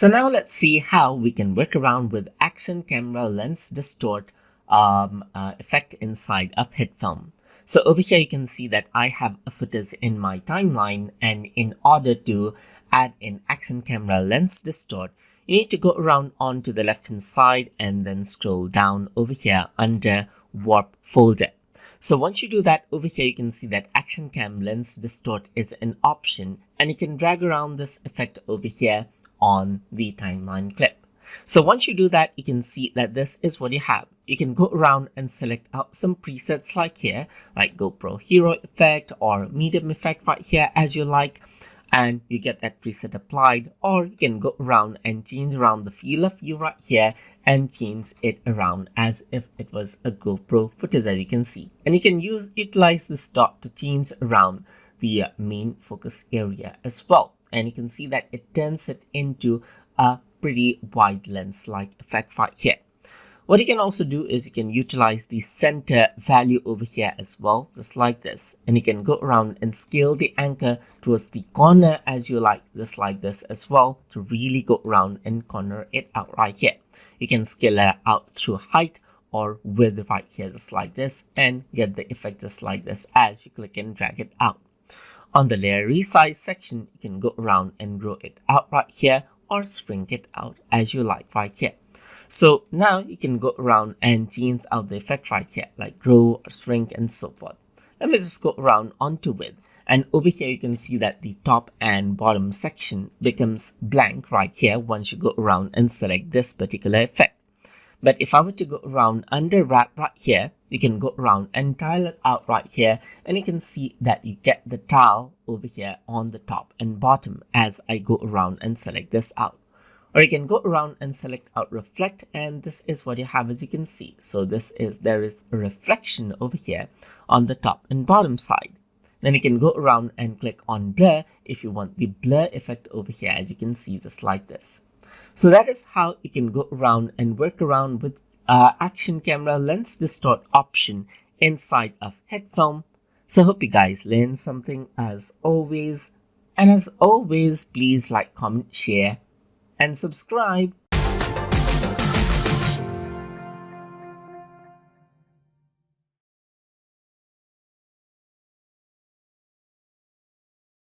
So now let's see how we can work around with Action Camera Lens Distort effect inside of HitFilm. So over here you can see that I have a footage in my timeline, and in order to add in Action Camera Lens Distort, you need to go around onto the left hand side and then scroll down over here under Warp folder. So once you do that, over here you can see that Action Cam Lens Distort is an option, and you can drag around this effect over here on the timeline clip. So once you do that, you can see that this is what you have. You can go around and select out some presets like here, like GoPro Hero effect or medium effect right here as you like, and you get that preset applied. Or you can go around and change around the field of view right here and change it around as if it was a GoPro footage, as you can see. And you can utilize this dot to change around the main focus area as well. And you can see that it turns it into a pretty wide lens like effect right here. What you can also do is you can utilize the center value over here as well, just like this. And you can go around and scale the anchor towards the corner as you like this as well, to really go around and corner it out right here. You can scale it out through height or width right here, just like this, and get the effect just like this as you click and drag it out. On the layer resize section, you can go around and grow it out right here or shrink it out as you like right here. So now you can go around and change out the effect right here, like grow or shrink and so forth. Let me just go around onto width, and over here you can see that the top and bottom section becomes blank right here once you go around and select this particular effect. But if I were to go around under wrap right here, you can go around and tile it out right here, and you can see that you get the tile over here on the top and bottom as I go around and select this out. Or you can go around and select out reflect, and this is what you have, as you can see. So there is a reflection over here on the top and bottom side. Then you can go around and click on blur if you want the blur effect over here, as you can see, just like this. So that is how you can go around and work around with Action Camera Lens Distort option inside of HitFilm. So hope you guys learned something as always. And as always, please like, comment, share, and subscribe.